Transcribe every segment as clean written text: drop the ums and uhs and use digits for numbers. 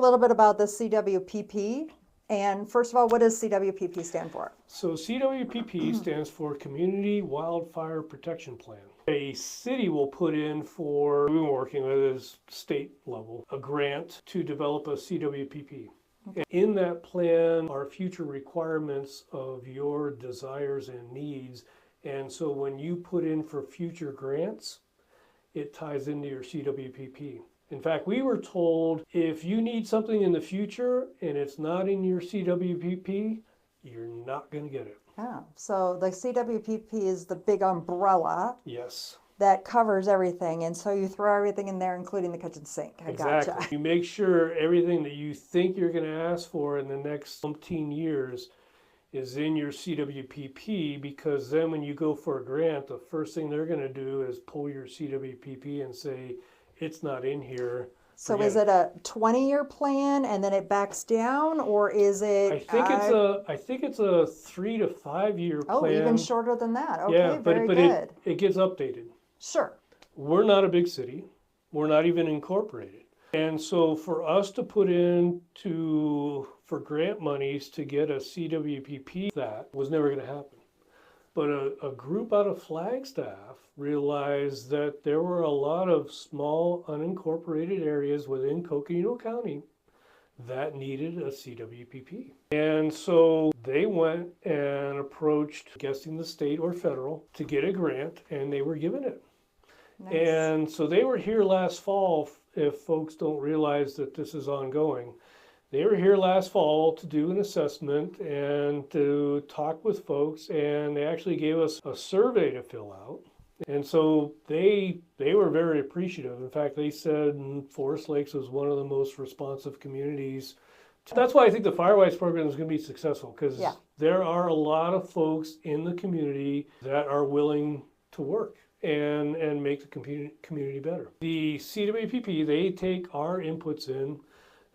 little bit about the CWPP. And first of all, what does CWPP stand for? So CWPP stands for Community Wildfire Protection Plan. A city will put in for, we've been working with is state level, a grant to develop a CWPP. Okay. In that plan are future requirements of your desires and needs. And so when you put in for future grants, it ties into your CWPP. In fact, we were told if you need something in the future and it's not in your CWPP, you're not going to get it. Oh, so the CWPP is the big umbrella. Yes. That covers everything, and so you throw everything in there, including the kitchen sink. Exactly. Gotcha. You make sure everything that you think you're going to ask for in the next umpteen years is in your CWPP, because then when you go for a grant, the first thing they're going to do is pull your CWPP and say, it's not in here. So is it a 20-year plan and then it backs down, or is it? I think it's a 3 to 5 year plan. Oh, even shorter than that. Okay, yeah, but very good. It gets updated. Sure. We're not a big city. We're not even incorporated. And so for us to put in for grant monies to get a CWPP, that was never going to happen. But a group out of Flagstaff realized that there were a lot of small unincorporated areas within Coconino County that needed a CWPP. And so they went and approached, guessing the state or federal, to get a grant, and they were given it. Nice. And so they were here last fall, if folks don't realize that this is ongoing. They were here last fall to do an assessment and to talk with folks, and they actually gave us a survey to fill out. And so they were very appreciative. In fact, they said Forest Lakes was one of the most responsive communities. That's why I think the Firewise program is going to be successful, because there are a lot of folks in the community that are willing to work and make the community better. The CWPP, they take our inputs in.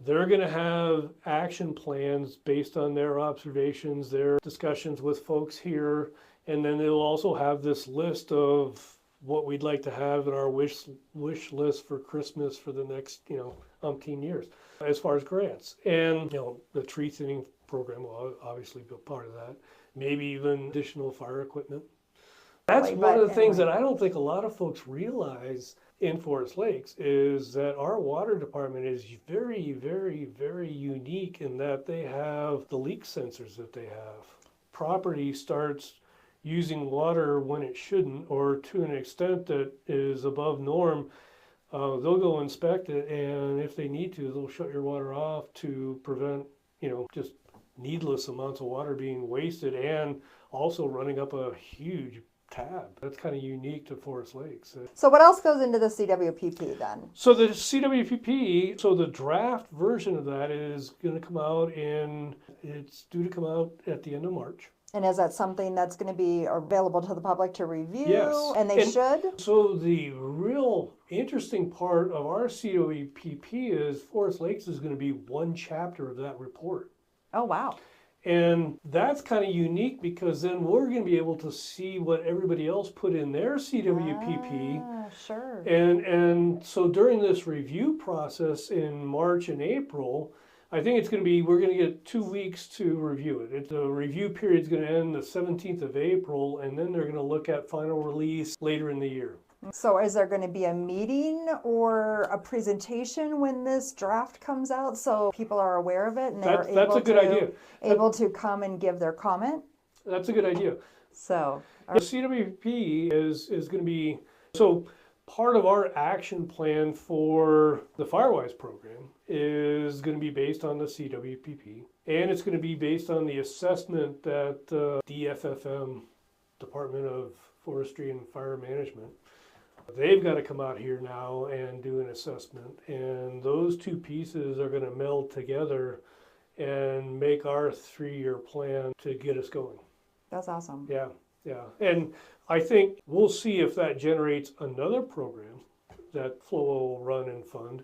They're going to have action plans based on their observations, their discussions with folks here, and then they'll also have this list of what we'd like to have in our wish list for Christmas for the next, umpteen years as far as grants. And, the tree thinning program will obviously be a part of that. Maybe even additional fire equipment. That's one of the things that I don't think a lot of folks realize in Forest Lakes is that our water department is very, very, very unique in that they have the leak sensors that they have. Property starts using water when it shouldn't, or to an extent that is above norm. They'll go inspect it, and if they need to, they'll shut your water off to prevent, just needless amounts of water being wasted and also running up a huge tab. That's kind of unique to Forest Lakes. So what else goes into the CWPP then? So the CWPP, so the draft version of that is going to come out it's due to come out at the end of March. And is that something that's going to be available to the public to review? Yes. And they should? So the real interesting part of our CWPP is Forest Lakes is going to be one chapter of that report. Oh, wow. And that's kind of unique, because then we're going to be able to see what everybody else put in their CWPP. Sure. And so during this review process in March and April, I think we're going to get 2 weeks to review it. The review period is going to end the 17th of April, and then they're going to look at final release later in the year. So is there going to be a meeting or a presentation when this draft comes out so people are aware of it and that's a good idea. Able to come and give their comment? That's a good idea. So the CWP is going to be, so part of our action plan for the Firewise program is going to be based on the CWPP, and it's going to be based on the assessment that DFFM, Department of Forestry and Fire Management, they've got to come out here now and do an assessment, and those two pieces are going to meld together and make our 3-year plan to get us going. That's awesome. Yeah. And I think we'll see if that generates another program that FLOA will run and fund.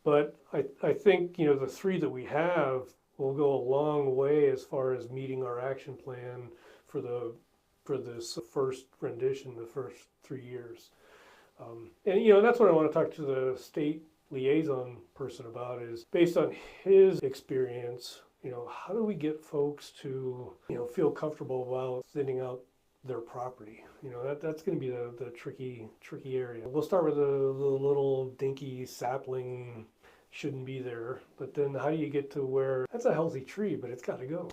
But I think, the 3 that we have will go a long way as far as meeting our action plan for this first rendition, the first 3 years. And that's what I want to talk to the state liaison person about is based on his experience. How do we get folks to, feel comfortable while thinning out their property? That's going to be the tricky area. We'll start with the little dinky sapling, shouldn't be there, but then how do you get to where that's a healthy tree, but it's got to go,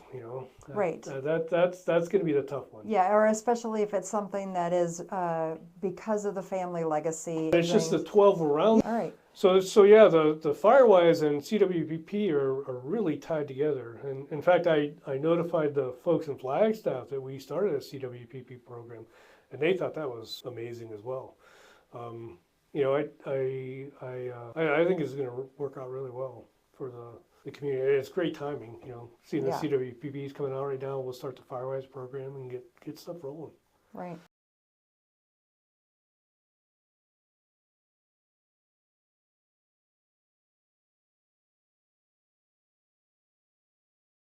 Right. That's going to be the tough one. Yeah, or especially if it's something that is because of the family legacy. It's just the 12 around. All right. So yeah, the Firewise and CWPP are really tied together. And in fact, I notified the folks in Flagstaff that we started a CWPP program, and they thought that was amazing as well. I think it's going to work out really well for the community. It's great timing, seeing the Yeah. CWPP is coming out right now. We'll start the Firewise program and get stuff rolling. Right.